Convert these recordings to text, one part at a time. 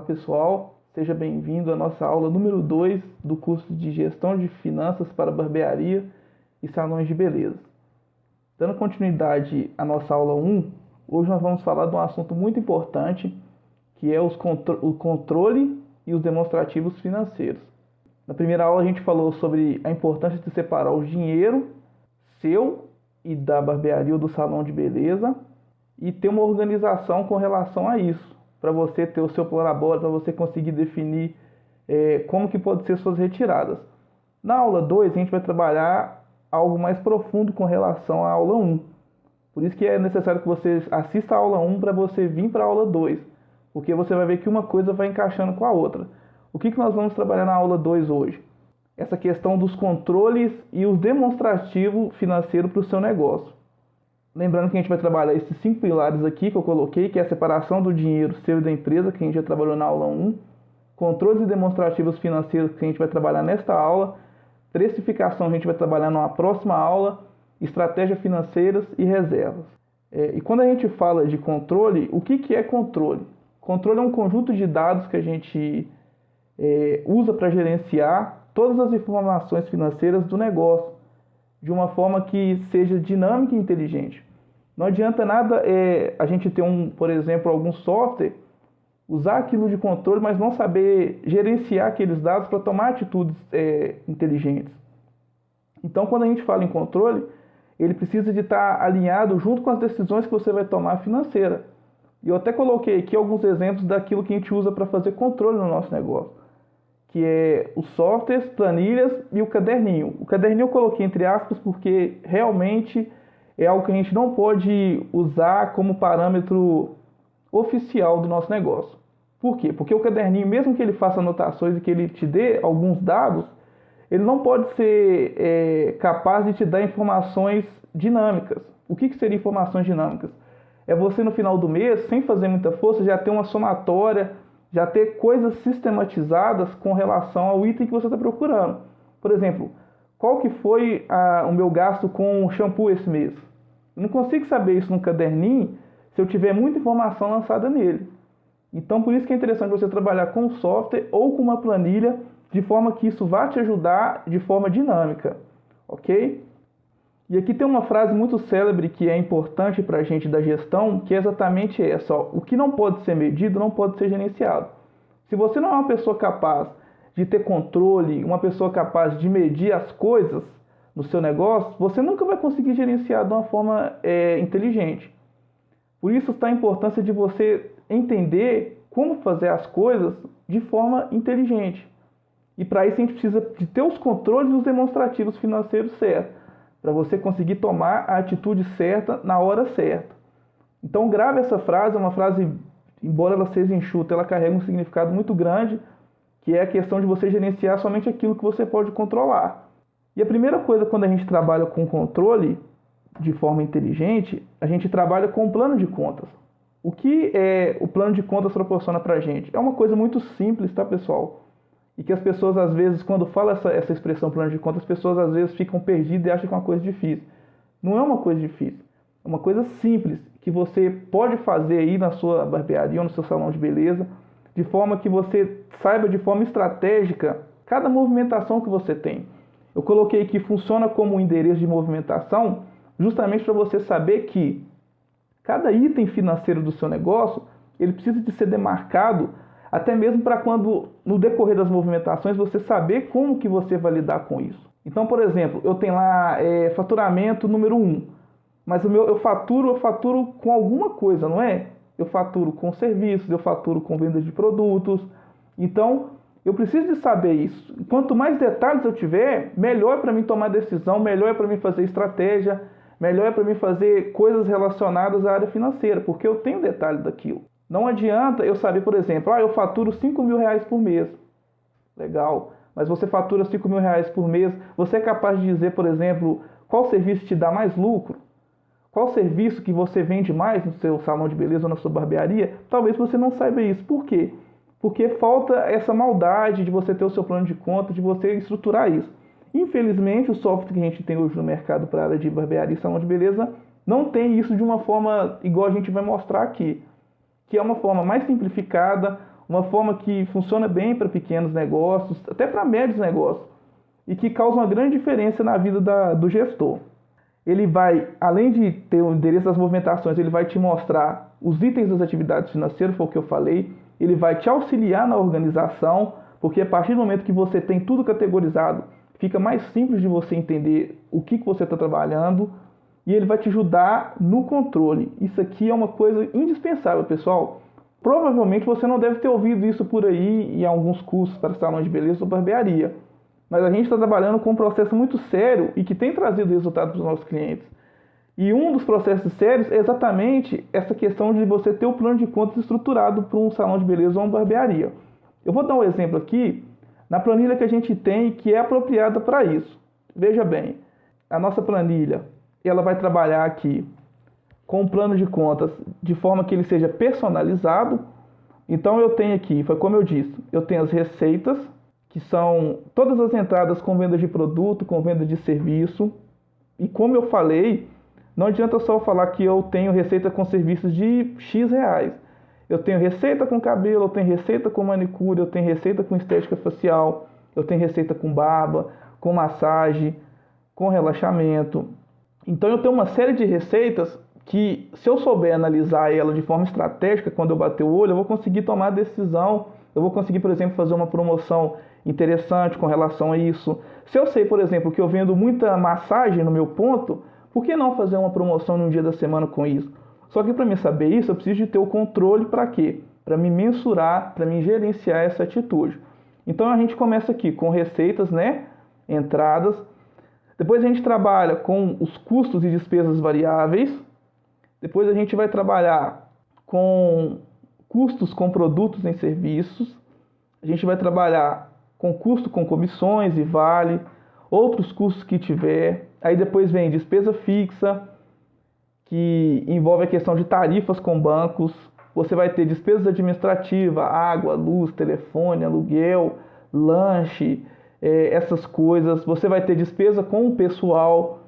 pessoal, seja bem-vindo à nossa aula número 2 do curso de Gestão de Finanças para Barbearia e Salões de Beleza. Dando continuidade à nossa aula 1, hoje nós vamos falar de um assunto muito importante, que é o controle e os demonstrativos financeiros. Na primeira aula a gente falou sobre a importância de separar o dinheiro seu e da barbearia ou do salão de beleza e ter uma organização com relação a isso, para você ter o seu plano, para você conseguir definir como que pode ser suas retiradas. Na aula 2 a gente vai trabalhar algo mais profundo com relação à aula 1. Por isso que é necessário que você assista a aula 1 para você vir para a aula 2, porque você vai ver que uma coisa vai encaixando com a outra. O que nós vamos trabalhar na aula 2 hoje? Essa questão dos controles e os demonstrativos financeiros para o seu negócio. Lembrando que a gente vai trabalhar esses 5 pilares aqui que eu coloquei, que é a separação do dinheiro seu e da empresa, que a gente já trabalhou na aula 1, controles e demonstrativos financeiros, que a gente vai trabalhar nesta aula, precificação a gente vai trabalhar numa próxima aula, estratégias financeiras e reservas. E quando a gente fala de controle, o que é controle? Controle é um conjunto de dados que a gente usa para gerenciar todas as informações financeiras do negócio, de uma forma que seja dinâmica e inteligente. Não adianta nada a gente ter, por exemplo, algum software, usar aquilo de controle, mas não saber gerenciar aqueles dados para tomar atitudes inteligentes. Então, quando a gente fala em controle, ele precisa de estar alinhado junto com as decisões que você vai tomar financeira. E eu até coloquei aqui alguns exemplos daquilo que a gente usa para fazer controle no nosso negócio, que é os softwares, planilhas e o caderninho. O caderninho eu coloquei entre aspas porque realmente é algo que a gente não pode usar como parâmetro oficial do nosso negócio. Por quê? Porque o caderninho, mesmo que ele faça anotações e que ele te dê alguns dados, ele não pode ser capaz de te dar informações dinâmicas. O que seria informações dinâmicas? É você no final do mês, sem fazer muita força, já ter uma somatória, já ter coisas sistematizadas com relação ao item que você está procurando. Por exemplo, qual que foi o meu gasto com shampoo esse mês? Eu não consigo saber isso no caderninho se eu tiver muita informação lançada nele. Então, por isso que é interessante você trabalhar com um software ou com uma planilha, de forma que isso vá te ajudar de forma dinâmica, ok? E aqui tem uma frase muito célebre que é importante para a gente da gestão, que é exatamente essa: o que não pode ser medido não pode ser gerenciado. Se você não é uma pessoa capaz de ter controle, uma pessoa capaz de medir as coisas no seu negócio, você nunca vai conseguir gerenciar de uma forma inteligente. Por isso está a importância de você entender como fazer as coisas de forma inteligente. E para isso a gente precisa de ter os controles e os demonstrativos financeiros certos, para você conseguir tomar a atitude certa na hora certa. Então grave essa frase, é uma frase, embora ela seja enxuta, ela carrega um significado muito grande, que é a questão de você gerenciar somente aquilo que você pode controlar. E a primeira coisa quando a gente trabalha com controle de forma inteligente, a gente trabalha com o plano de contas. O que o plano de contas proporciona para a gente? É uma coisa muito simples, tá, pessoal? E que as pessoas, às vezes, quando fala essa expressão plano de contas, as pessoas, às vezes, ficam perdidas e acham que é uma coisa difícil. Não é uma coisa difícil. É uma coisa simples, que você pode fazer aí na sua barbearia ou no seu salão de beleza, de forma que você saiba de forma estratégica cada movimentação que você tem. Eu coloquei que funciona como um endereço de movimentação, justamente para você saber que cada item financeiro do seu negócio, ele precisa de ser demarcado, até mesmo para quando, no decorrer das movimentações, você saber como que você vai lidar com isso. Então, por exemplo, eu tenho lá faturamento número 1, mas eu faturo com alguma coisa, não é? Eu faturo com serviços, eu faturo com venda de produtos. Então, eu preciso de saber isso. Quanto mais detalhes eu tiver, melhor para mim tomar decisão, melhor para mim fazer estratégia, melhor para mim fazer coisas relacionadas à área financeira, porque eu tenho detalhe daquilo. Não adianta eu saber, por exemplo, eu faturo R$5.000 por mês. Legal, mas você fatura R$5.000 por mês, você é capaz de dizer, por exemplo, qual serviço te dá mais lucro? Qual serviço que você vende mais no seu salão de beleza ou na sua barbearia? Talvez você não saiba isso. Por quê? Porque falta essa maldade de você ter o seu plano de conta, de você estruturar isso. Infelizmente, o software que a gente tem hoje no mercado para a área de barbearia e salão de beleza não tem isso de uma forma igual a gente vai mostrar aqui, que é uma forma mais simplificada, uma forma que funciona bem para pequenos negócios, até para médios negócios, e que causa uma grande diferença na vida do gestor. Ele vai, além de ter o endereço das movimentações, ele vai te mostrar os itens das atividades financeiras, foi o que eu falei, ele vai te auxiliar na organização, porque a partir do momento que você tem tudo categorizado, fica mais simples de você entender o que você está trabalhando, e ele vai te ajudar no controle. Isso aqui é uma coisa indispensável, pessoal. Provavelmente você não deve ter ouvido isso por aí em alguns cursos para salão de beleza ou barbearia. Mas a gente está trabalhando com um processo muito sério e que tem trazido resultado para os nossos clientes. E um dos processos sérios é exatamente essa questão de você ter o plano de contas estruturado para um salão de beleza ou uma barbearia. Eu vou dar um exemplo aqui na planilha que a gente tem que é apropriada para isso. Veja bem, a nossa planilha ela vai trabalhar aqui com um plano de contas de forma que ele seja personalizado. Então eu tenho aqui, foi como eu disse, eu tenho as receitas, que são todas as entradas com venda de produto, com venda de serviço. E como eu falei, não adianta só falar que eu tenho receita com serviços de X reais. Eu tenho receita com cabelo, eu tenho receita com manicure, eu tenho receita com estética facial, eu tenho receita com barba, com massagem, com relaxamento. Então eu tenho uma série de receitas que, se eu souber analisar ela de forma estratégica, quando eu bater o olho, eu vou conseguir tomar a decisão. Eu vou conseguir, por exemplo, fazer uma promoção interessante com relação a isso. Se eu sei, por exemplo, que eu vendo muita massagem no meu ponto, por que não fazer uma promoção num dia da semana com isso? Só que para mim saber isso, eu preciso de ter o controle para quê? Para me mensurar, para me gerenciar essa atitude. Então a gente começa aqui com receitas, né? Entradas. Depois a gente trabalha com os custos e despesas variáveis. Depois a gente vai trabalhar com custos com produtos e serviços. A gente vai trabalhar com custo com comissões e vale, outros custos que tiver. Aí depois vem despesa fixa, que envolve a questão de tarifas com bancos. Você vai ter despesas administrativas, água, luz, telefone, aluguel, lanche, essas coisas. Você vai ter despesa com o pessoal,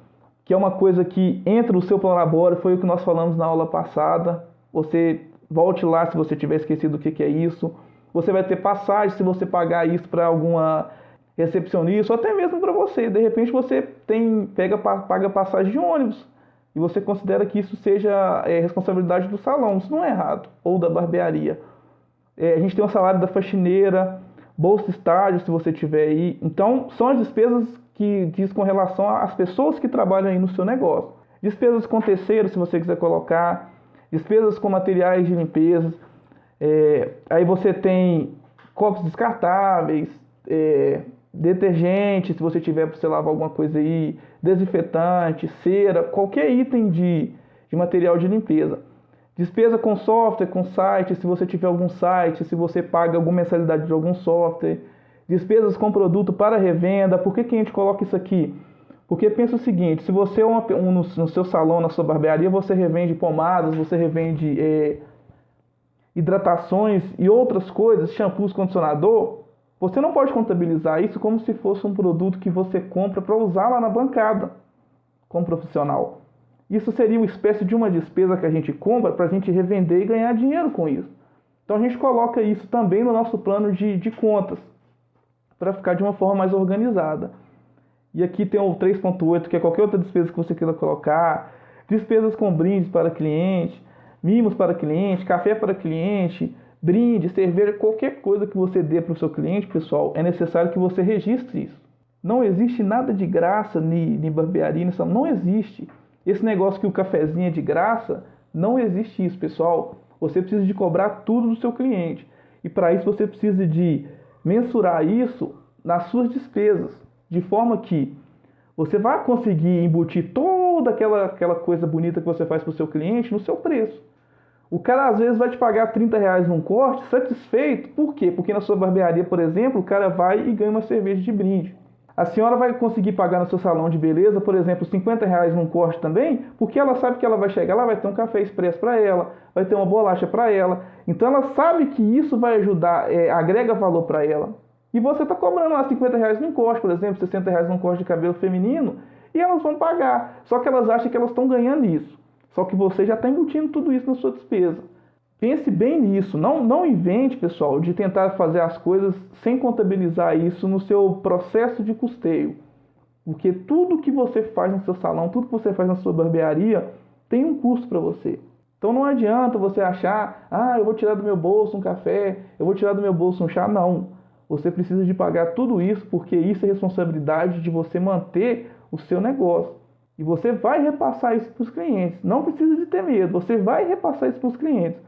que é uma coisa que entra no seu Planabora, foi o que nós falamos na aula passada. Você volte lá se você tiver esquecido o que é isso. Você vai ter passagem se você pagar isso para alguma recepcionista, ou até mesmo para você. De repente você paga passagem de ônibus e você considera que isso seja responsabilidade do salão. Isso não é errado. Ou da barbearia. A gente tem o salário da faxineira, bolsa estágio se você tiver aí. Então são as despesas que diz com relação às pessoas que trabalham aí no seu negócio. Despesas com terceiro, se você quiser colocar. Despesas com materiais de limpeza. Aí você tem copos descartáveis, detergente, se você tiver para você lavar alguma coisa aí, desinfetante, cera, qualquer item de material de limpeza. Despesa com software, com site, se você tiver algum site, se você paga alguma mensalidade de algum software. Despesas com produto para revenda. Por que a gente coloca isso aqui? Porque pensa o seguinte, se você no seu salão, na sua barbearia, você revende pomadas, você revende hidratações e outras coisas, shampoos, condicionador, você não pode contabilizar isso como se fosse um produto que você compra para usar lá na bancada como profissional. Isso seria uma espécie de uma despesa que a gente compra para a gente revender e ganhar dinheiro com isso. Então a gente coloca isso também no nosso plano de contas, para ficar de uma forma mais organizada. E aqui tem o 3.8, que é qualquer outra despesa que você queira colocar, despesas com brindes para cliente, mimos para cliente, café para cliente, brinde, cerveja, qualquer coisa que você dê para o seu cliente, pessoal, é necessário que você registre isso. Não existe nada de graça em barbearia, não existe. Esse negócio que o cafezinho é de graça, não existe isso, pessoal. Você precisa de cobrar tudo do seu cliente. E para isso você precisa de mensurar isso nas suas despesas, de forma que você vai conseguir embutir toda aquela coisa bonita que você faz para o seu cliente no seu preço. O cara às vezes vai te pagar R$30 num corte, satisfeito. Por quê? Porque na sua barbearia, por exemplo, o cara vai e ganha uma cerveja de brinde. A senhora vai conseguir pagar no seu salão de beleza, por exemplo, R$50 num corte também, porque ela sabe que ela vai chegar lá, vai ter um café expresso para ela, vai ter uma bolacha para ela. Então ela sabe que isso vai ajudar, agrega valor para ela. E você está cobrando lá R$50 num corte, por exemplo, R$60 num corte de cabelo feminino, e elas vão pagar. Só que elas acham que elas estão ganhando isso. Só que você já está embutindo tudo isso na sua despesa. Pense bem nisso. Não invente, pessoal, de tentar fazer as coisas sem contabilizar isso no seu processo de custeio. Porque tudo que você faz no seu salão, tudo que você faz na sua barbearia, tem um custo para você. Então não adianta você achar, eu vou tirar do meu bolso um café, eu vou tirar do meu bolso um chá. Não. Você precisa de pagar tudo isso, porque isso é responsabilidade de você manter o seu negócio. E você vai repassar isso para os clientes. Não precisa de ter medo, você vai repassar isso para os clientes.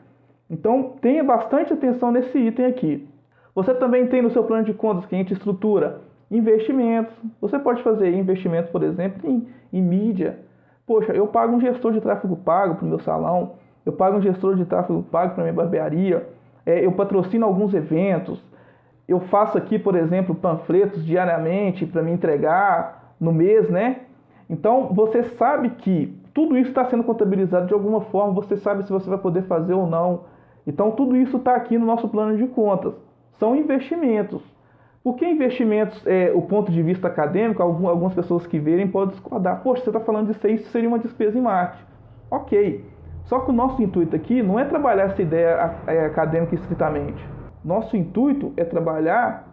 Então tenha bastante atenção nesse item aqui. Você também tem no seu plano de contas que a gente estrutura investimentos. Você pode fazer investimentos, por exemplo, em mídia. Poxa, eu pago um gestor de tráfego pago para o meu salão, eu pago um gestor de tráfego pago para a minha barbearia, eu patrocino alguns eventos, eu faço aqui, por exemplo, panfletos diariamente para me entregar no mês, né? Então, você sabe que tudo isso está sendo contabilizado de alguma forma, você sabe se você vai poder fazer ou não. Então, tudo isso está aqui no nosso plano de contas. São investimentos. Por que investimentos, o ponto de vista acadêmico, algumas pessoas que verem podem discordar. Poxa, você está falando disso aí, isso seria uma despesa em marketing. Ok. Só que o nosso intuito aqui não é trabalhar essa ideia acadêmica estritamente. Nosso intuito é trabalhar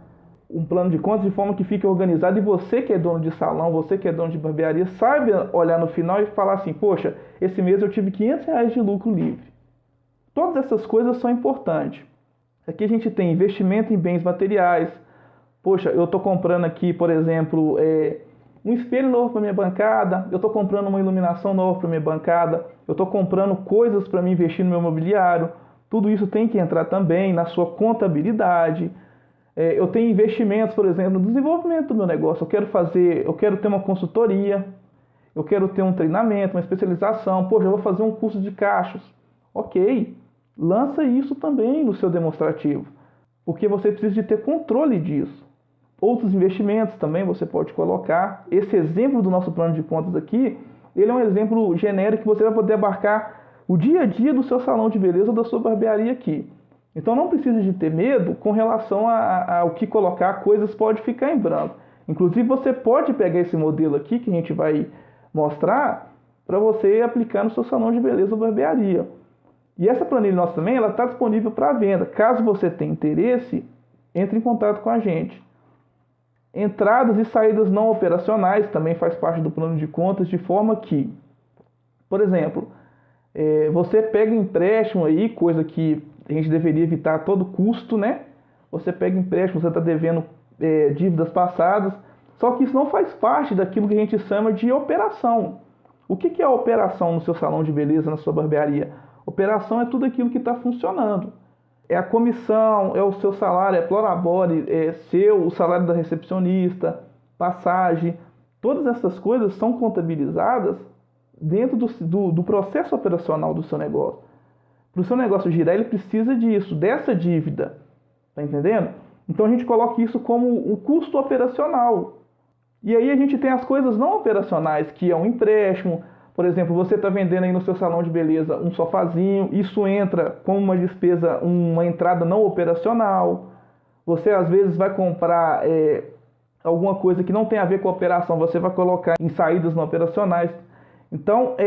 um plano de contas de forma que fique organizado e você que é dono de salão, você que é dono de barbearia, saiba olhar no final e falar assim, poxa, esse mês eu tive R$500 de lucro livre. Todas essas coisas são importantes. Aqui a gente tem investimento em bens materiais. Poxa, eu estou comprando aqui, por exemplo, um espelho novo para minha bancada, eu estou comprando uma iluminação nova para minha bancada, eu estou comprando coisas para me investir no meu mobiliário. Tudo isso tem que entrar também na sua contabilidade. Eu tenho investimentos, por exemplo, no desenvolvimento do meu negócio. Eu quero ter uma consultoria, eu quero ter um treinamento, uma especialização. Poxa, eu vou fazer um curso de cachos. Ok, lança isso também no seu demonstrativo, porque você precisa de ter controle disso. Outros investimentos também você pode colocar. Esse exemplo do nosso plano de contas aqui, ele é um exemplo genérico que você vai poder abarcar o dia a dia do seu salão de beleza ou da sua barbearia aqui. Então não precisa de ter medo com relação ao que colocar, coisas pode ficar em branco. Inclusive você pode pegar esse modelo aqui que a gente vai mostrar para você aplicar no seu salão de beleza ou barbearia. E essa planilha nossa também, ela está disponível para venda. Caso você tenha interesse, entre em contato com a gente. Entradas e saídas não operacionais também faz parte do plano de contas, de forma que, por exemplo, você pega empréstimo aí, coisa que a gente deveria evitar a todo custo, né? Você pega empréstimo, você está devendo dívidas passadas, só que isso não faz parte daquilo que a gente chama de operação. O que é a operação no seu salão de beleza, na sua barbearia? Operação é tudo aquilo que está funcionando. É a comissão, é o seu salário, é prolabore, o salário da recepcionista, passagem. Todas essas coisas são contabilizadas dentro do processo operacional do seu negócio. Para o seu negócio girar, ele precisa disso, dessa dívida. Está entendendo? Então a gente coloca isso como um custo operacional. E aí a gente tem as coisas não operacionais, que é um empréstimo. Por exemplo, você está vendendo aí no seu salão de beleza um sofazinho, isso entra como uma despesa, uma entrada não operacional. Você às vezes vai comprar alguma coisa que não tem a ver com a operação, você vai colocar em saídas não operacionais. Então,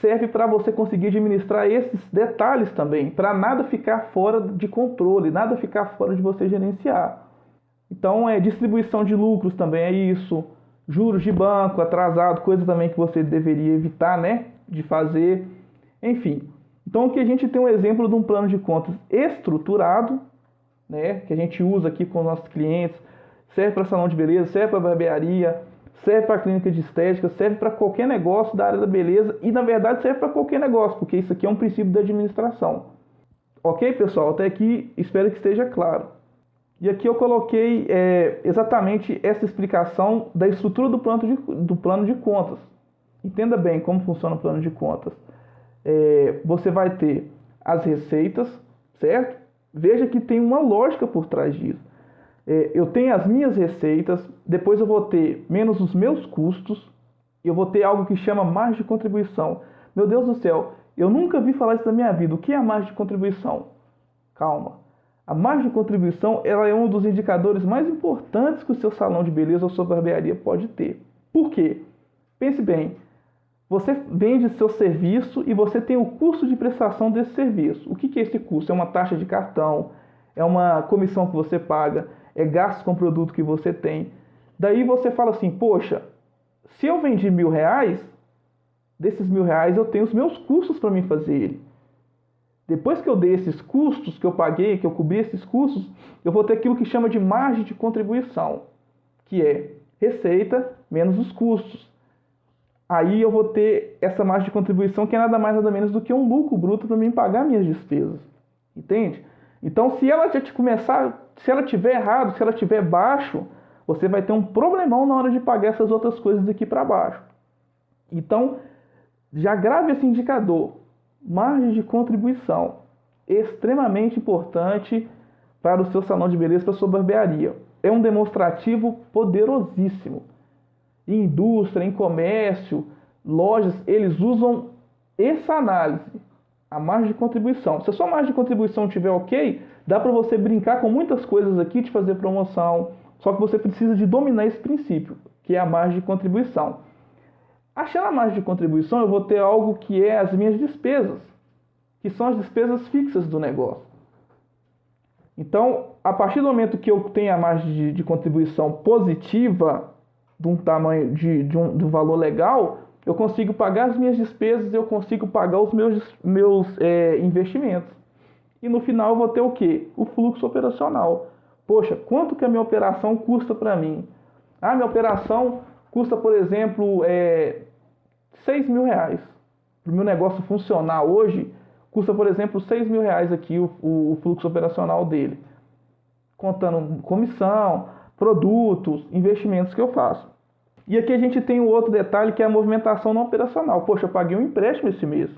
serve para você conseguir administrar esses detalhes também, para nada ficar fora de controle, nada ficar fora de você gerenciar. Então, distribuição de lucros também é isso. Juros de banco, atrasado, coisa também que você deveria evitar, né, de fazer. Enfim, então aqui a gente tem um exemplo de um plano de contas estruturado, né, que a gente usa aqui com os nossos clientes, serve para salão de beleza, serve para barbearia, serve para clínica de estética, serve para qualquer negócio da área da beleza e, na verdade, serve para qualquer negócio, porque isso aqui é um princípio da administração. Ok, pessoal? Até aqui, espero que esteja claro. E aqui eu coloquei exatamente essa explicação da estrutura do plano de contas. Entenda bem como funciona o plano de contas. Você vai ter as receitas, certo? Veja que tem uma lógica por trás disso. Eu tenho as minhas receitas, depois eu vou ter menos os meus custos, e eu vou ter algo que chama margem de contribuição. Meu Deus do céu, eu nunca vi falar isso na minha vida. O que é a margem de contribuição? Calma. A margem de contribuição ela é um dos indicadores mais importantes que o seu salão de beleza ou sua barbearia pode ter. Por quê? Pense bem, Você vende seu serviço e você tem o custo de prestação desse serviço. O que é esse custo? É uma taxa de cartão, é uma comissão que você paga, é gastos com o produto que você tem. Daí você fala assim, poxa, se eu vendi R$1.000, desses R$1.000 eu tenho os meus custos para mim fazer ele. Depois que eu dei esses custos, que eu paguei, que eu cobri esses custos, eu vou ter aquilo que chama de margem de contribuição, que é receita menos os custos. Aí eu vou ter essa margem de contribuição que é nada mais nada menos do que um lucro bruto para mim pagar minhas despesas. Entende? Então, se ela já te começar, se ela tiver errado, se ela tiver baixo, você vai ter um problemão na hora de pagar essas outras coisas daqui para baixo. Então, já grave esse indicador. Margem de contribuição, extremamente importante para o seu salão de beleza, para a sua barbearia. É um demonstrativo poderosíssimo. Em indústria, em comércio, lojas, eles usam essa análise, a margem de contribuição. Se a sua margem de contribuição estiver ok, dá para você brincar com muitas coisas aqui, de fazer promoção, só que você precisa de dominar esse princípio, que é a margem de contribuição. Achando a margem de contribuição, eu vou ter algo que é as minhas despesas, que são as despesas fixas do negócio. Então, a partir do momento que eu tenho a margem de contribuição positiva, de um tamanho, de um valor legal, eu consigo pagar as minhas despesas, eu consigo pagar os meus investimentos. E no final eu vou ter o quê? O fluxo operacional. Poxa, quanto que a minha operação custa para mim? Ah, minha operação custa, por exemplo, R$6.000. Para o meu negócio funcionar hoje, custa, por exemplo, R$6.000 aqui o fluxo operacional dele. Contando comissão, produtos, investimentos que eu faço. E aqui a gente tem um outro detalhe que é a movimentação não operacional. Poxa, eu paguei um empréstimo esse mês.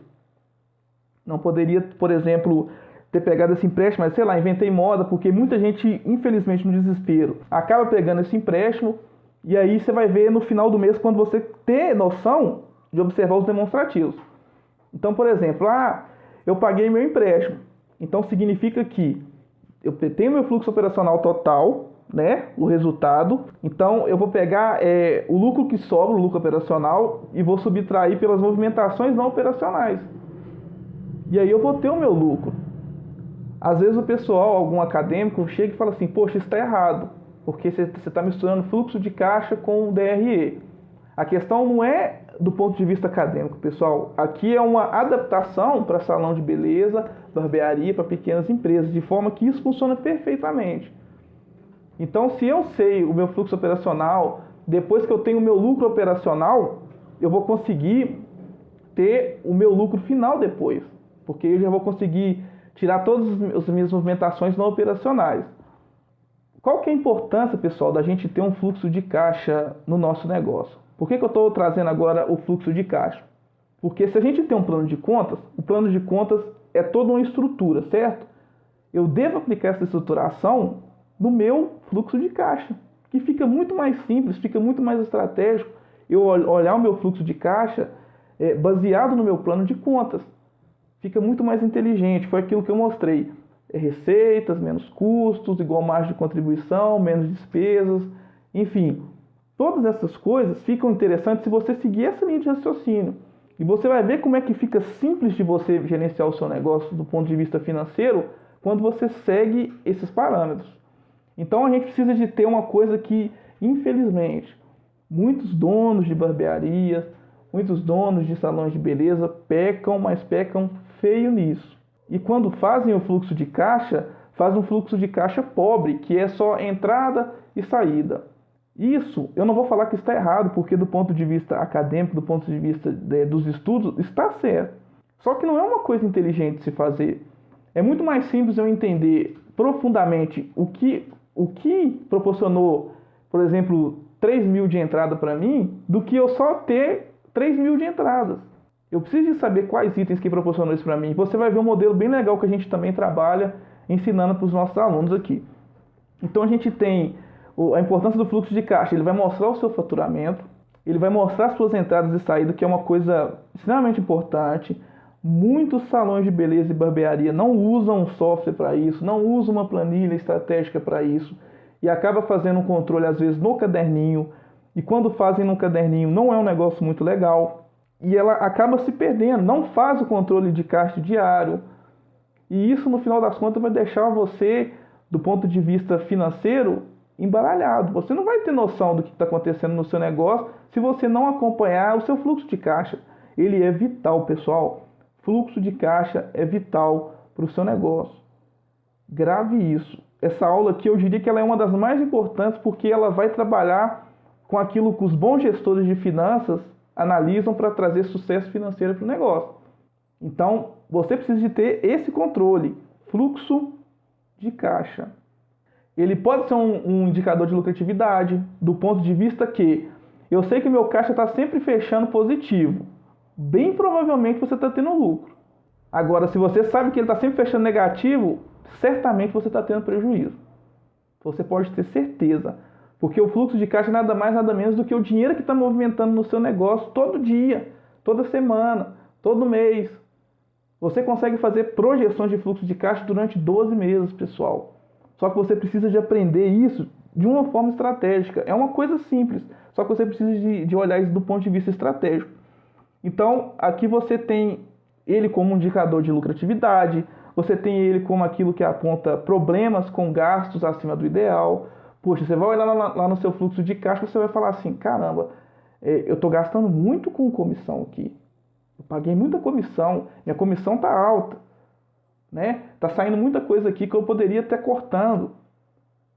Não poderia, por exemplo, ter pegado esse empréstimo, mas sei lá, inventei moda, porque muita gente, infelizmente, no desespero, acaba pegando esse empréstimo e aí você vai ver no final do mês quando você ter noção de observar os demonstrativos. Então, por exemplo, eu paguei meu empréstimo. Então significa que eu tenho meu fluxo operacional total, né, o resultado. Então eu vou pegar o lucro que sobra, o lucro operacional, e vou subtrair pelas movimentações não operacionais. E aí eu vou ter o meu lucro. Às vezes o pessoal, algum acadêmico, chega e fala assim, poxa, isso está errado, porque você está misturando fluxo de caixa com o DRE. A questão não é do ponto de vista acadêmico, pessoal. Aqui é uma adaptação para salão de beleza, barbearia, para pequenas empresas, de forma que isso funciona perfeitamente. Então, se eu sei o meu fluxo operacional, depois que eu tenho o meu lucro operacional, eu vou conseguir ter o meu lucro final depois, porque eu já vou conseguir tirar todas as minhas movimentações não operacionais. Qual que é a importância, pessoal, da gente ter um fluxo de caixa no nosso negócio? Por que eu estou trazendo agora o fluxo de caixa? Porque se a gente tem um plano de contas, o plano de contas é toda uma estrutura, certo? Eu devo aplicar essa estruturação no meu fluxo de caixa, que fica muito mais simples, fica muito mais estratégico eu olhar o meu fluxo de caixa baseado no meu plano de contas. Fica muito mais inteligente, foi aquilo que eu mostrei. Receitas, menos custos, igual margem de contribuição, menos despesas, enfim. Todas essas coisas ficam interessantes se você seguir essa linha de raciocínio. E você vai ver como é que fica simples de você gerenciar o seu negócio do ponto de vista financeiro quando você segue esses parâmetros. Então a gente precisa de ter uma coisa que, infelizmente, muitos donos de barbearias, muitos donos de salões de beleza pecam, mas pecam feio nisso. E quando fazem o fluxo de caixa, fazem um fluxo de caixa pobre, que é só entrada e saída. Isso, eu não vou falar que está errado, porque do ponto de vista acadêmico, do ponto de vista dos estudos, está certo. Só que não é uma coisa inteligente de se fazer. É muito mais simples eu entender profundamente o que proporcionou, por exemplo, 3.000 de entrada para mim, do que eu só ter 3.000 de entradas. Eu preciso de saber quais itens que proporcionou isso para mim. Você vai ver um modelo bem legal que a gente também trabalha ensinando para os nossos alunos aqui. Então a gente tem a importância do fluxo de caixa. Ele vai mostrar o seu faturamento, ele vai mostrar as suas entradas e saídas, que é uma coisa extremamente importante. Muitos salões de beleza e barbearia não usam um software para isso, não usam uma planilha estratégica para isso, e acaba fazendo um controle às vezes no caderninho, e quando fazem no caderninho não é um negócio muito legal. e ela acaba se perdendo, não faz o controle de caixa diário. E isso, no final das contas, vai deixar você, do ponto de vista financeiro, embaralhado. Você não vai ter noção do que está acontecendo no seu negócio se você não acompanhar o seu fluxo de caixa. Ele é vital, pessoal. Fluxo de caixa é vital para o seu negócio. Grave isso. Essa aula aqui, eu diria que ela é uma das mais importantes porque ela vai trabalhar com aquilo que os bons gestores de finanças analisam para trazer sucesso financeiro para o negócio. Então, você precisa de ter esse controle, fluxo de caixa. Ele pode ser um indicador de lucratividade, do ponto de vista que eu sei que meu caixa está sempre fechando positivo. Bem provavelmente você está tendo lucro. Agora, se você sabe que ele está sempre fechando negativo, certamente você está tendo prejuízo. Você pode ter certeza. Porque o fluxo de caixa é nada mais, nada menos do que o dinheiro que está movimentando no seu negócio todo dia, toda semana, todo mês. Você consegue fazer projeções de fluxo de caixa durante 12 meses, pessoal. Só que você precisa de aprender isso de uma forma estratégica. É uma coisa simples, só que você precisa de olhar isso do ponto de vista estratégico. Então, aqui você tem ele como um indicador de lucratividade, você tem ele como aquilo que aponta problemas com gastos acima do ideal. Poxa, você vai olhar lá no seu fluxo de caixa, você vai falar assim, caramba, eu estou gastando muito com comissão aqui. Eu paguei muita comissão, minha comissão está alta, né? Tá saindo muita coisa aqui que eu poderia estar cortando.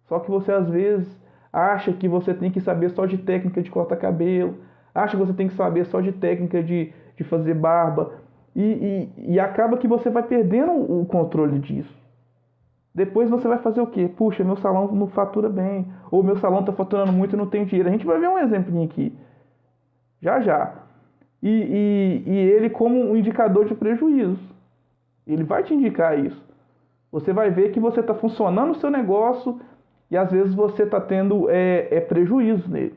Só que você às vezes acha que você tem que saber só de técnica de cortar cabelo, acha que você tem que saber só de técnica de fazer barba, e acaba que você vai perdendo o controle disso. Depois você vai fazer o quê? Puxa, meu salão não fatura bem, ou meu salão está faturando muito e não tem dinheiro. A gente vai ver um exemplinho aqui, já já. E ele como um indicador de prejuízo. Ele vai te indicar isso. Você vai ver que você está funcionando o seu negócio e às vezes você está tendo prejuízo nele.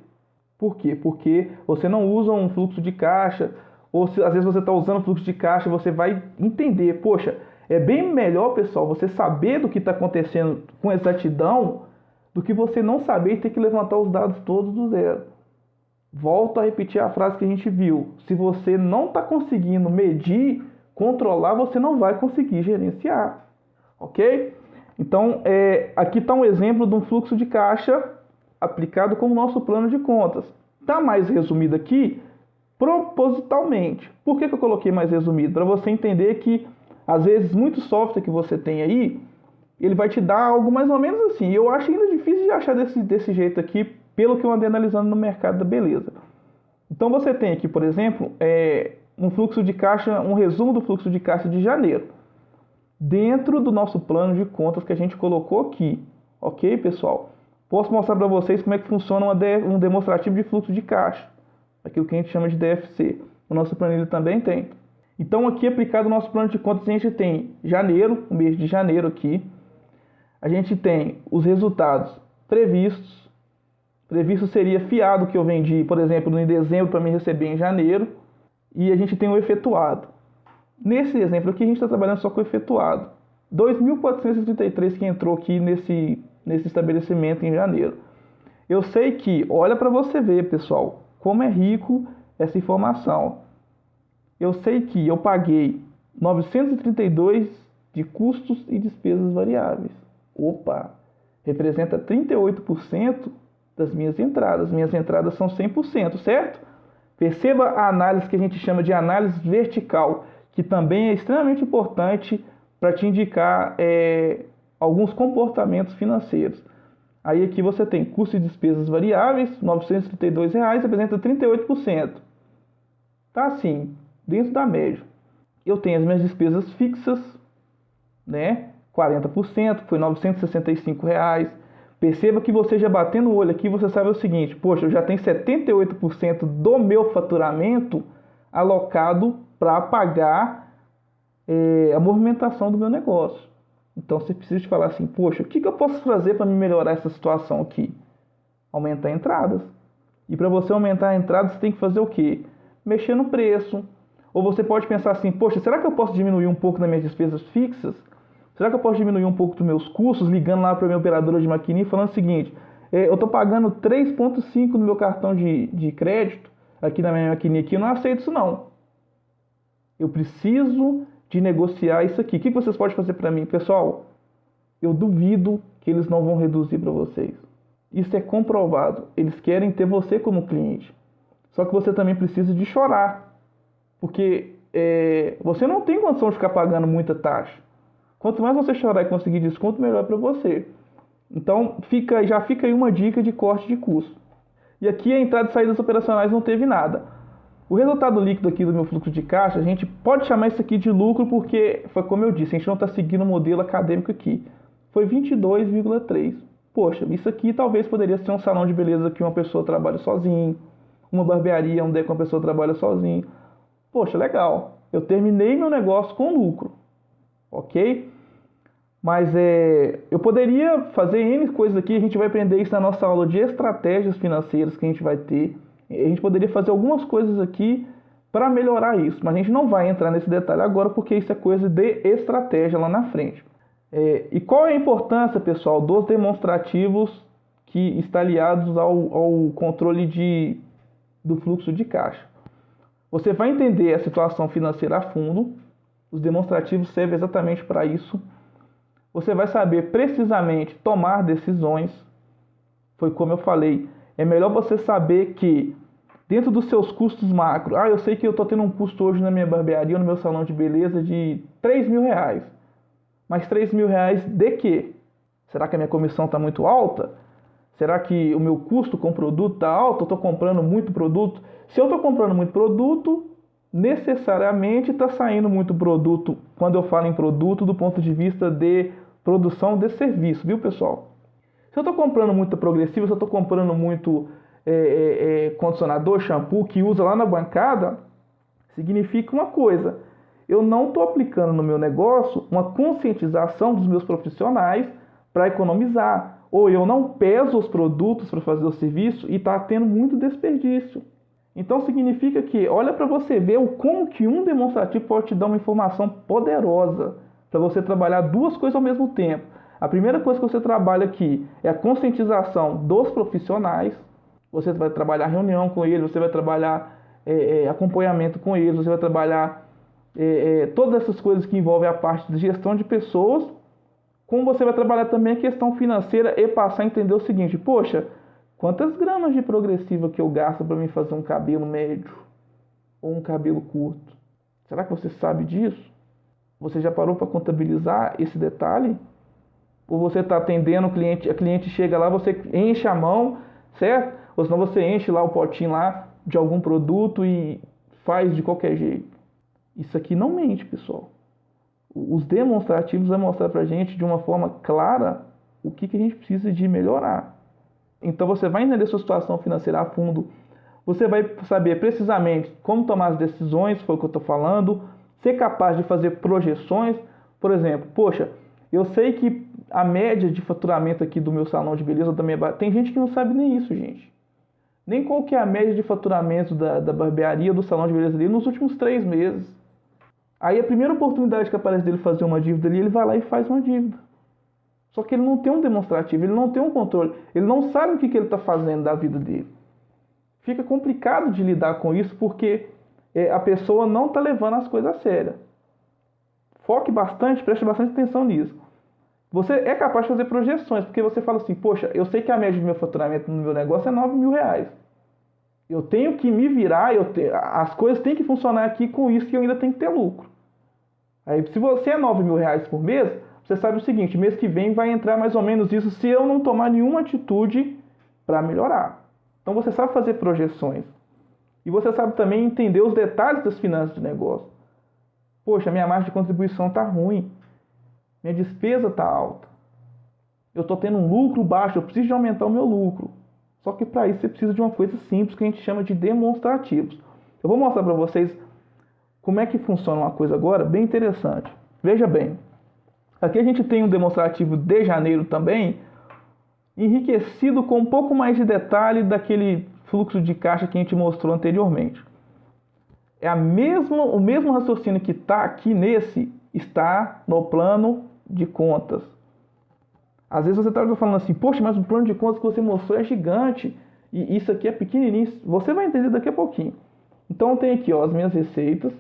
Por quê? Porque você não usa um fluxo de caixa, ou se às vezes você está usando fluxo de caixa, você vai entender, poxa, é bem melhor, pessoal, você saber do que está acontecendo com exatidão do que você não saber e ter que levantar os dados todos do zero. Volto a repetir a frase que a gente viu. Se você não está conseguindo medir, controlar, você não vai conseguir gerenciar. Ok? Então, aqui está um exemplo de um fluxo de caixa aplicado como nosso plano de contas. Está mais resumido aqui propositalmente. Por que eu coloquei mais resumido? Para você entender que às vezes, muito software que você tem aí, ele vai te dar algo mais ou menos assim. Eu acho ainda difícil de achar desse jeito aqui, pelo que eu andei analisando no mercado da beleza. Então, você tem aqui, por exemplo, um fluxo de caixa, um resumo do fluxo de caixa de janeiro, dentro do nosso plano de contas que a gente colocou aqui. Ok, pessoal? Posso mostrar para vocês como é que funciona um demonstrativo de fluxo de caixa, aquilo que a gente chama de DFC. O nosso planilha também tem. Então, aqui aplicado o nosso plano de contas, a gente tem janeiro, o mês de janeiro aqui. A gente tem os resultados previstos. Previsto seria fiado que eu vendi, por exemplo, em dezembro para me receber em janeiro. E a gente tem o efetuado. Nesse exemplo aqui, a gente está trabalhando só com o efetuado. 2.433 que entrou aqui nesse estabelecimento em janeiro. Eu sei que, olha para você ver, pessoal, como é rico essa informação. Eu sei que eu paguei 932 de custos e despesas variáveis. Opa! Representa 38% das minhas entradas. Minhas entradas são 100%, certo? Perceba a análise que a gente chama de análise vertical, que também é extremamente importante para te indicar alguns comportamentos financeiros. Aí aqui você tem custo e despesas variáveis, R$ 932, representa 38%. Tá assim, dentro da média. Eu tenho as minhas despesas fixas, né? 40%, foi R$ 965. Perceba que você já batendo o olho aqui, você sabe o seguinte, poxa, eu já tenho 78% do meu faturamento alocado para pagar a movimentação do meu negócio. Então você precisa de falar assim, poxa, o que eu posso fazer para me melhorar essa situação aqui? Aumentar entradas. E para você aumentar a entrada, você tem que fazer o quê? Mexer no preço. Ou você pode pensar assim, poxa, será que eu posso diminuir um pouco das minhas despesas fixas? Será que eu posso diminuir um pouco dos meus custos, ligando lá para a minha operadora de maquininha e falando o seguinte, eu estou pagando 3,5 no meu cartão de crédito, aqui na minha maquininha aqui, eu não aceito isso não. Eu preciso de negociar isso aqui. O que vocês podem fazer para mim? Pessoal, eu duvido que eles não vão reduzir para vocês. Isso é comprovado. Eles querem ter você como cliente. Só que você também precisa de chorar. Porque você não tem condição de ficar pagando muita taxa. Quanto mais você chorar e conseguir desconto, melhor para você. Então, já fica aí uma dica de corte de custo. E aqui a entrada e saídas operacionais não teve nada. O resultado líquido aqui do meu fluxo de caixa, a gente pode chamar isso aqui de lucro porque, foi como eu disse, a gente não está seguindo o modelo acadêmico aqui. Foi 22,3. Poxa, isso aqui talvez poderia ser um salão de beleza que uma pessoa trabalha sozinho, uma barbearia onde uma pessoa trabalha sozinho. Poxa, legal. Eu terminei meu negócio com lucro. Ok? Mas eu poderia fazer N coisas aqui, a gente vai aprender isso na nossa aula de estratégias financeiras que a gente vai ter. A gente poderia fazer algumas coisas aqui para melhorar isso, mas a gente não vai entrar nesse detalhe agora porque isso é coisa de estratégia lá na frente. E qual é a importância, pessoal, dos demonstrativos que estão aliados ao controle do fluxo de caixa? Você vai entender a situação financeira a fundo, os demonstrativos servem exatamente para isso. Você vai saber precisamente tomar decisões. Foi como eu falei, é melhor você saber que dentro dos seus custos macro, eu sei que eu estou tendo um custo hoje na minha barbearia ou no meu salão de beleza de R$3.000. Mas R$3.000 de quê? Será que a minha comissão está muito alta? Será que o meu custo com o produto está alto? Eu estou comprando muito produto? Se eu estou comprando muito produto, necessariamente está saindo muito produto, quando eu falo em produto, do ponto de vista de produção de serviço, viu, pessoal? Se eu estou comprando muita progressiva, se eu estou comprando muito condicionador, shampoo, que usa lá na bancada, significa uma coisa: eu não estou aplicando no meu negócio uma conscientização dos meus profissionais para economizar, ou eu não peso os produtos para fazer o serviço e está tendo muito desperdício. Então significa que, olha para você ver o como que um demonstrativo pode te dar uma informação poderosa para você trabalhar duas coisas ao mesmo tempo. A primeira coisa que você trabalha aqui é a conscientização dos profissionais. Você vai trabalhar reunião com eles, você vai trabalhar acompanhamento com eles, você vai trabalhar todas essas coisas que envolvem a parte de gestão de pessoas, como você vai trabalhar também a questão financeira e passar a entender o seguinte: poxa, quantas gramas de progressiva que eu gasto para mim fazer um cabelo médio ou um cabelo curto? Será que você sabe disso? Você já parou para contabilizar esse detalhe? Ou você está atendendo o cliente, a cliente chega lá, você enche a mão, certo? Ou senão você enche lá o potinho lá de algum produto e faz de qualquer jeito. Isso aqui não mente, pessoal. Os demonstrativos vão mostrar para a gente de uma forma clara o que a gente precisa de melhorar. Então você vai entender sua situação financeira a fundo, você vai saber precisamente como tomar as decisões, foi o que eu estou falando, ser capaz de fazer projeções. Por exemplo, poxa, eu sei que a média de faturamento aqui do meu salão de beleza, da minha tem gente que não sabe nem isso, gente. Nem qual que é a média de faturamento da barbearia, do salão de beleza ali nos últimos 3 meses. Aí a primeira oportunidade que aparece dele fazer uma dívida ali, ele vai lá e faz uma dívida. Só que ele não tem um demonstrativo, ele não tem um controle, ele não sabe o que ele está fazendo da vida dele. Fica complicado de lidar com isso porque a pessoa não está levando as coisas a sério. Foque bastante, preste bastante atenção nisso. Você é capaz de fazer projeções, porque você fala assim: poxa, eu sei que a média do meu faturamento no meu negócio é R$9.000. Eu tenho que me virar, as coisas têm que funcionar aqui com isso que eu ainda tenho que ter lucro. Aí, se você é R$9.000 por mês, você sabe o seguinte: mês que vem vai entrar mais ou menos isso se eu não tomar nenhuma atitude para melhorar. Então você sabe fazer projeções. E você sabe também entender os detalhes das finanças do negócio. Poxa, minha margem de contribuição está ruim. Minha despesa está alta. Eu estou tendo um lucro baixo, eu preciso de aumentar o meu lucro. Só que para isso você precisa de uma coisa simples que a gente chama de demonstrativos. Eu vou mostrar para vocês como é que funciona uma coisa agora bem interessante. Veja bem, aqui a gente tem um demonstrativo de janeiro também, enriquecido com um pouco mais de detalhe daquele fluxo de caixa que a gente mostrou anteriormente. O mesmo raciocínio que está aqui nesse, está no plano de contas. Às vezes você está falando assim: poxa, mas o plano de contas que você mostrou é gigante e isso aqui é pequenininho. Você vai entender daqui a pouquinho. Então tem aqui as minhas receitas,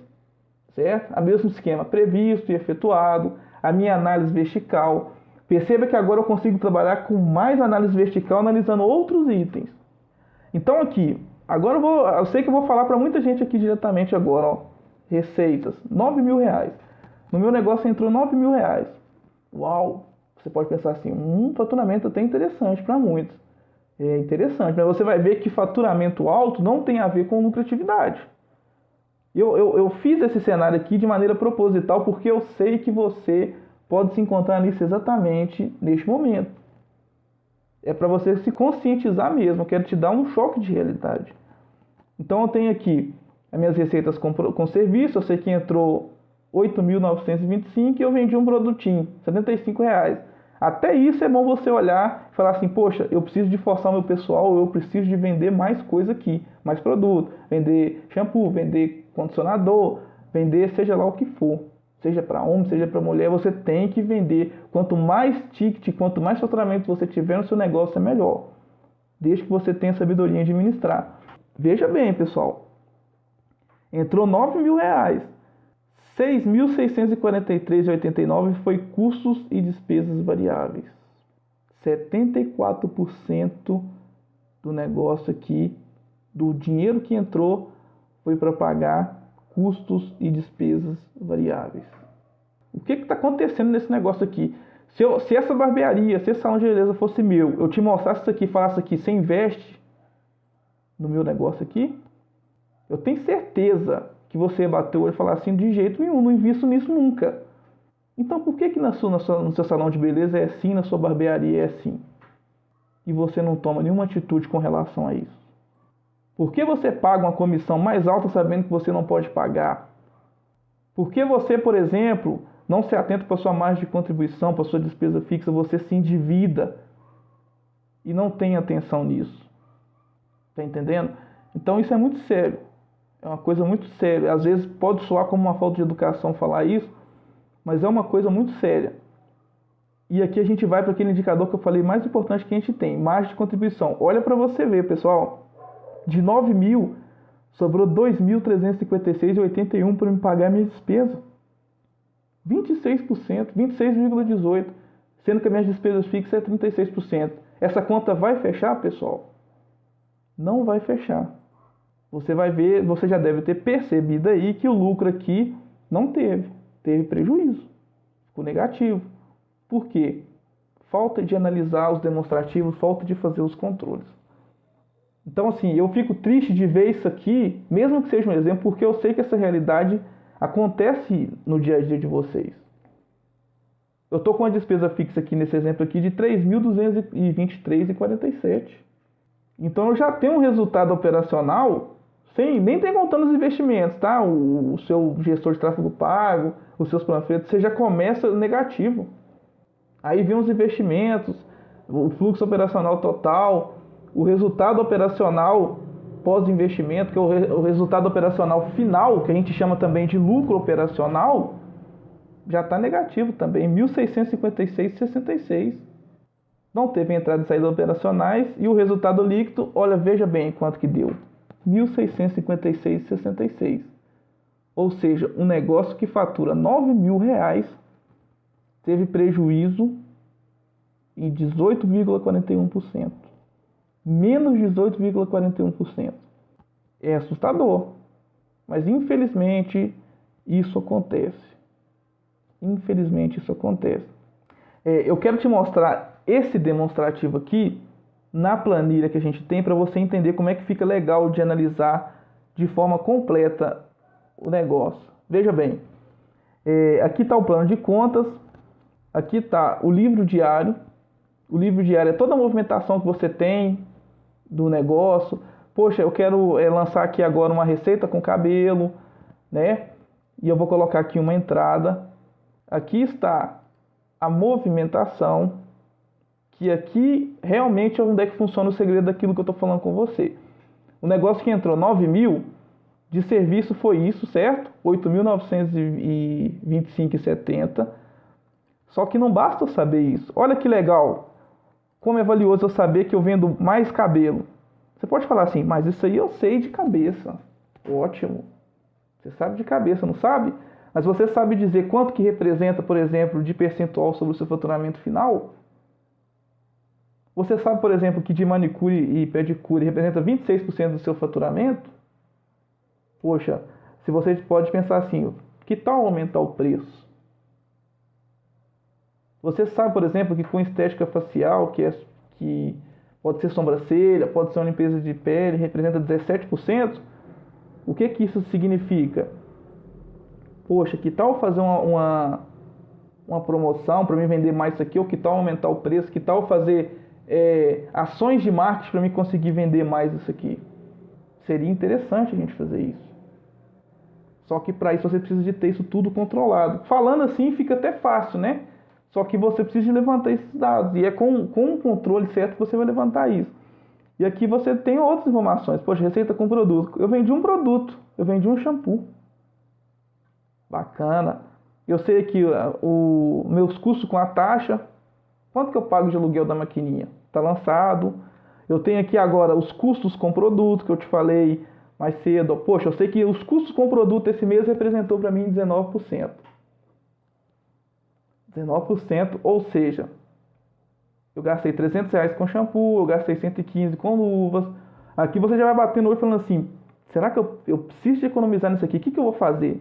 certo? A mesmo esquema, previsto e efetuado, a minha análise vertical. Perceba que agora eu consigo trabalhar com mais análise vertical, analisando outros itens. Então aqui, agora eu sei que eu vou falar para muita gente aqui diretamente agora, ó. Receitas, R$ 9.000. No meu negócio entrou R$ 9.000. Uau! Você pode pensar assim, faturamento até interessante para muitos. É interessante, mas você vai ver que faturamento alto não tem a ver com lucratividade. Eu fiz esse cenário aqui de maneira proposital porque eu sei que você pode se encontrar nisso exatamente neste momento. É para você se conscientizar mesmo, eu quero te dar um choque de realidade. Então eu tenho aqui as minhas receitas com serviço, eu sei que entrou 8.925 e eu vendi um produtinho, R$ 75. Até isso é bom você olhar e falar assim, poxa, eu preciso de forçar o meu pessoal, eu preciso de vender mais coisa aqui, mais produto, vender shampoo, vender condicionador, vender seja lá o que for, seja para homem, seja para mulher, você tem que vender. Quanto mais ticket, quanto mais faturamento você tiver no seu negócio, é melhor, desde que você tenha sabedoria de administrar. Veja bem, pessoal, entrou R$ 9.000. 6.643,89 foi custos e despesas variáveis. 74% do negócio aqui, do dinheiro que entrou, foi para pagar custos e despesas variáveis. O que está acontecendo nesse negócio aqui? Se essa barbearia, se esse salão de beleza fosse meu, eu te mostrasse isso aqui e falasse aqui, você investe no meu negócio aqui? Eu tenho certeza que você bateu o olho e falar assim, de jeito nenhum, não invisto nisso nunca. Então por que no seu salão de beleza é assim, na sua barbearia é assim? E você não toma nenhuma atitude com relação a isso? Por que você paga uma comissão mais alta sabendo que você não pode pagar? Por que você, por exemplo, não se atenta para a sua margem de contribuição, para a sua despesa fixa, você se endivida e não tem atenção nisso? Está entendendo? Então isso é muito sério. É uma coisa muito séria. Às vezes pode soar como uma falta de educação falar isso, mas é uma coisa muito séria. E aqui a gente vai para aquele indicador que eu falei mais importante que a gente tem, margem de contribuição. Olha para você ver, pessoal. De 9.000, sobrou 2.356,81 para me pagar a minha despesa. 26%, 26,18%. Sendo que as minhas despesas fixas é 36%. Essa conta vai fechar, pessoal? Não vai fechar. Você vai ver, você já deve ter percebido aí que o lucro aqui não teve prejuízo, ficou negativo. Por quê? Falta de analisar os demonstrativos, falta de fazer os controles. Então assim, eu fico triste de ver isso aqui, mesmo que seja um exemplo, porque eu sei que essa realidade acontece no dia a dia de vocês. Eu estou com uma despesa fixa aqui nesse exemplo aqui de R$ 3.223,47. Então eu já tenho um resultado operacional, nem tem contando os investimentos, tá? O seu gestor de tráfego pago, os seus panfletos, você já começa negativo. Aí vem os investimentos, o fluxo operacional total, o resultado operacional pós-investimento, que é o resultado operacional final, que a gente chama também de lucro operacional, já está negativo também, 1.656,66. Não teve entrada e saída operacionais e o resultado líquido, olha, veja bem quanto que deu. 1.656,66. Ou seja, um negócio que fatura R$ 9.000 teve prejuízo em 18,41%. Menos 18,41%. É assustador. Mas infelizmente isso acontece. Infelizmente isso acontece. Eu quero te mostrar esse demonstrativo aqui na planilha que a gente tem para você entender como é que fica legal de analisar de forma completa o negócio. Veja bem, aqui está o plano de contas, aqui está o livro diário. O livro diário é toda a movimentação que você tem do negócio. Poxa, eu quero lançar aqui agora uma receita com cabelo, né? E eu vou colocar aqui uma entrada. Aqui está a movimentação, que aqui realmente é onde é que funciona o segredo daquilo que eu estou falando com você. O negócio que entrou 9.000, de serviço foi isso, certo? 8.925,70. Só que não basta eu saber isso. Olha que legal, como é valioso eu saber que eu vendo mais cabelo. Você pode falar assim, mas isso aí eu sei de cabeça. Ótimo. Você sabe de cabeça, não sabe? Mas você sabe dizer quanto que representa, por exemplo, de percentual sobre o seu faturamento final? Você sabe, por exemplo, que de manicure e pedicure representa 26% do seu faturamento? Poxa, se você pode pensar assim, que tal aumentar o preço? Você sabe, por exemplo, que com estética facial, que pode ser sobrancelha, pode ser uma limpeza de pele, representa 17%? O que que isso significa? Poxa, que tal fazer uma promoção para mim vender mais isso aqui? Ou que tal aumentar o preço? Que tal fazer ações de marketing para mim conseguir vender mais isso aqui? Seria interessante a gente fazer isso. Só que para isso você precisa de ter isso tudo controlado. Falando assim fica até fácil, né? Só que você precisa de levantar esses dados. E é com o controle certo que você vai levantar isso. E aqui você tem outras informações. Poxa, receita com produto. Eu vendi um produto. Eu vendi um shampoo. Bacana. Eu sei aqui meus custos com a taxa. Quanto que eu pago de aluguel da maquininha? Está lançado. Eu tenho aqui agora os custos com produto, que eu te falei mais cedo. Poxa, eu sei que os custos com produto esse mês representou para mim 19%. 19%, ou seja, eu gastei R$300 com shampoo, eu gastei 115 com luvas. Aqui você já vai batendo o olho falando assim, será que eu preciso de economizar nisso aqui? O que eu vou fazer?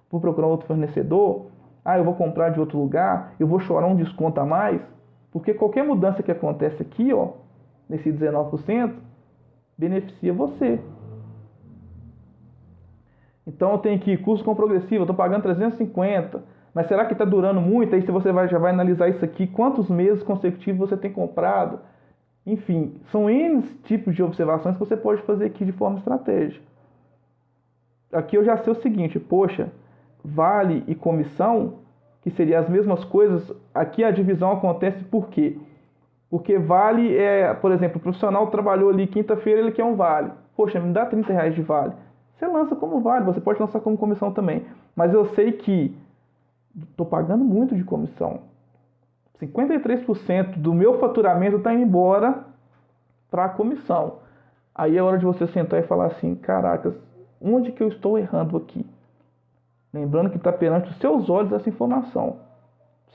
Vou procurar outro fornecedor? Eu vou comprar de outro lugar? Eu vou chorar um desconto a mais? Porque qualquer mudança que acontece aqui, nesse 19%, beneficia você. Então eu tenho aqui custo com progressivo, eu estou pagando 350, mas será que está durando muito? Aí você já vai analisar isso aqui, quantos meses consecutivos você tem comprado. Enfim, são N tipos de observações que você pode fazer aqui de forma estratégica. Aqui eu já sei o seguinte, poxa, vale e comissão, que seriam as mesmas coisas, aqui a divisão acontece por quê? Porque vale por exemplo, o profissional trabalhou ali quinta-feira, ele quer um vale. Poxa, me dá R$30 de vale. Você lança como vale, você pode lançar como comissão também. Mas eu sei que estou pagando muito de comissão. 53% do meu faturamento está indo embora para a comissão. Aí é hora de você sentar e falar assim, caracas, onde que eu estou errando aqui? Lembrando que está perante os seus olhos essa informação.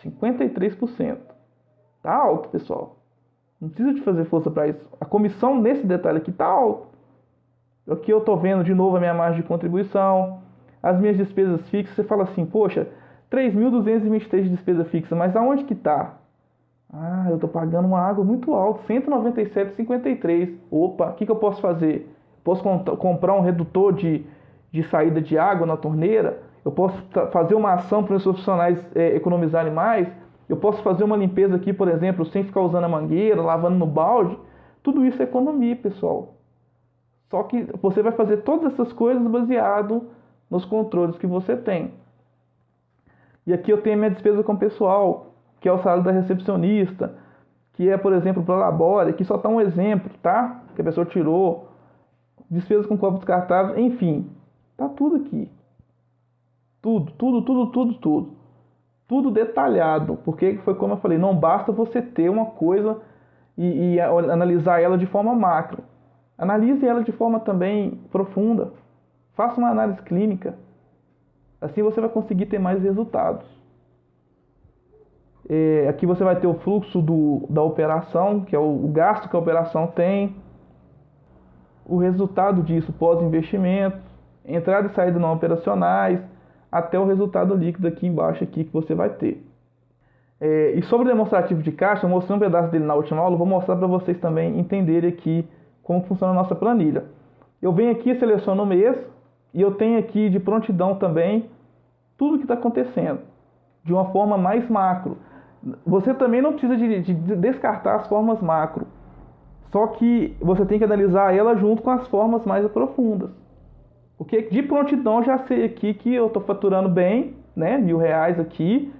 53%. Está alto, pessoal. Não precisa de fazer força para isso. A comissão nesse detalhe aqui está alto. Aqui eu estou vendo de novo a minha margem de contribuição, as minhas despesas fixas. Você fala assim, poxa, 3.223 de despesa fixa, mas aonde que está? Eu estou pagando uma água muito alta, 197,53. Opa, o que eu posso fazer? Posso comprar um redutor de saída de água na torneira? Eu posso fazer uma ação para os profissionais economizarem mais? Eu posso fazer uma limpeza aqui, por exemplo, sem ficar usando a mangueira, lavando no balde? Tudo isso é economia, pessoal. Só que você vai fazer todas essas coisas baseado nos controles que você tem. E aqui eu tenho a minha despesa com o pessoal, que é o salário da recepcionista, que é, por exemplo, para a labore. Aqui só está um exemplo, tá? Que a pessoa tirou. Despesas com copos descartáveis, enfim. Tá tudo aqui. Tudo. Tudo detalhado. Porque foi como eu falei, não basta você ter uma coisa e analisar ela de forma macro. Analise ela de forma também profunda. Faça uma análise clínica. Assim você vai conseguir ter mais resultados. Aqui você vai ter o fluxo da operação, que é o gasto que a operação tem, o resultado disso pós-investimento, entrada e saída não operacionais, até o resultado líquido aqui embaixo aqui que você vai ter. E sobre o demonstrativo de caixa, eu mostrei um pedaço dele na última aula, eu vou mostrar para vocês também entenderem aqui como funciona a nossa planilha. Eu venho aqui, seleciono o mês, e eu tenho aqui de prontidão também tudo o que está acontecendo, de uma forma mais macro. Você também não precisa de descartar as formas macro, só que você tem que analisar ela junto com as formas mais profundas. Porque de prontidão já sei aqui que eu estou faturando bem, né, R$1.000 aqui,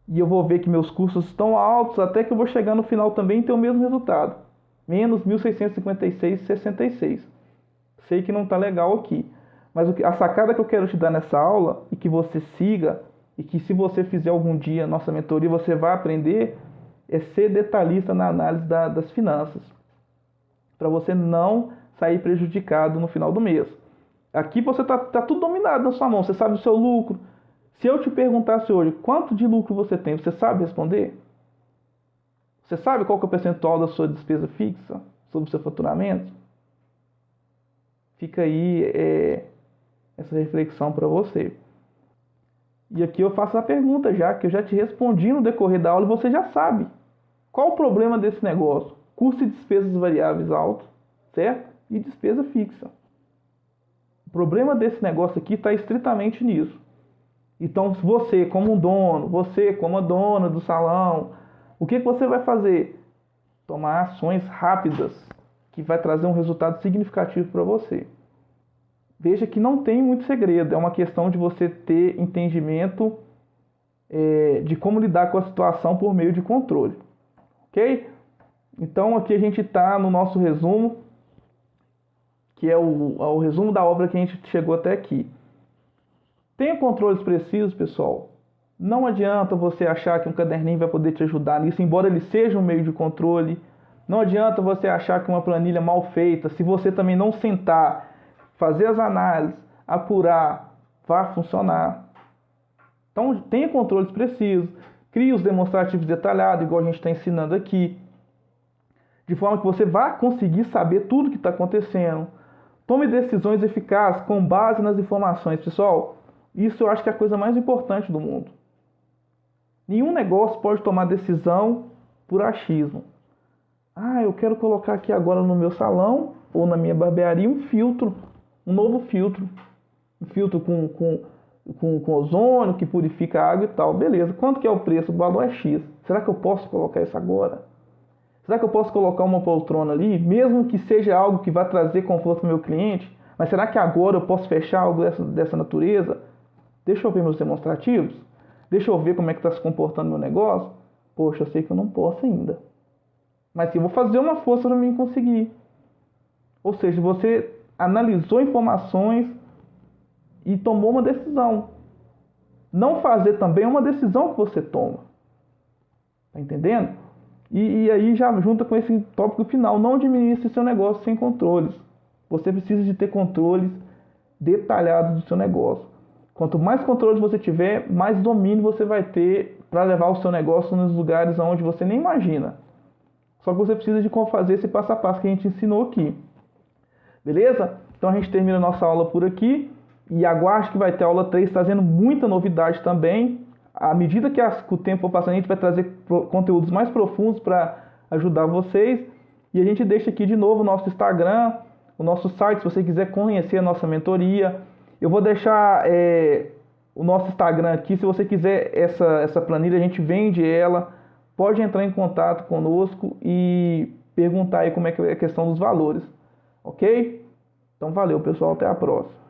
e eu vou ver que meus custos estão altos, até que eu vou chegar no final também e ter o mesmo resultado. Menos 1.656,66. Sei que não está legal aqui. Mas a sacada que eu quero te dar nessa aula, e que você siga, e que se você fizer algum dia nossa mentoria, você vai aprender, é ser detalhista na análise das finanças. Para você não sair prejudicado no final do mês. Aqui você tá tudo dominado na sua mão, você sabe o seu lucro. Se eu te perguntasse hoje quanto de lucro você tem, você sabe responder? Você sabe qual que é o percentual da sua despesa fixa sobre o seu faturamento? Fica aí essa reflexão para você. E aqui eu faço a pergunta já, que eu já te respondi no decorrer da aula e você já sabe. Qual o problema desse negócio? Custo e despesas variáveis altos, certo? E despesa fixa. O problema desse negócio aqui está estritamente nisso. Então, você como um dono, você como a dona do salão, o que você vai fazer? Tomar ações rápidas, que vai trazer um resultado significativo para você. Veja que não tem muito segredo, é uma questão de você ter entendimento de como lidar com a situação por meio de controle. Ok? Então aqui a gente está no nosso resumo, que é o resumo da obra que a gente chegou até aqui. Tenha controles precisos, pessoal. Não adianta você achar que um caderninho vai poder te ajudar nisso, embora ele seja um meio de controle. Não adianta você achar que uma planilha mal feita, se você também não sentar, fazer as análises, apurar, vai funcionar. Então, tenha controles precisos, crie os demonstrativos detalhados, igual a gente está ensinando aqui, de forma que você vá conseguir saber tudo o que está acontecendo. Tome decisões eficazes com base nas informações. Pessoal, isso eu acho que é a coisa mais importante do mundo. Nenhum negócio pode tomar decisão por achismo. Eu quero colocar aqui agora no meu salão ou na minha barbearia um filtro, um novo filtro. Um filtro com ozônio, que purifica a água e tal. Beleza, quanto que é o preço? O valor é X. Será que eu posso colocar isso agora? Será que eu posso colocar uma poltrona ali, mesmo que seja algo que vai trazer conforto para o meu cliente? Mas será que agora eu posso fechar algo dessa natureza? Deixa eu ver meus demonstrativos. Deixa eu ver como é que está se comportando meu negócio. Poxa, eu sei que eu não posso ainda. Mas eu vou fazer uma força para mim conseguir. Ou seja, você analisou informações e tomou uma decisão. Não fazer também é uma decisão que você toma. Tá entendendo? E aí já junta com esse tópico final. Não administre seu negócio sem controles. Você precisa de ter controles detalhados do seu negócio. Quanto mais controles você tiver, mais domínio você vai ter para levar o seu negócio nos lugares onde você nem imagina. Só que você precisa de fazer esse passo a passo que a gente ensinou aqui. Beleza? Então a gente termina a nossa aula por aqui. E aguarde que vai ter aula 3 trazendo muita novidade também. À medida que o tempo for passando, a gente vai trazer conteúdos mais profundos para ajudar vocês. E a gente deixa aqui de novo o nosso Instagram, o nosso site, se você quiser conhecer a nossa mentoria. Eu vou deixar o nosso Instagram aqui. Se você quiser essa planilha, a gente vende ela. Pode entrar em contato conosco e perguntar aí como é que é a questão dos valores. Ok? Então valeu, pessoal. Até a próxima.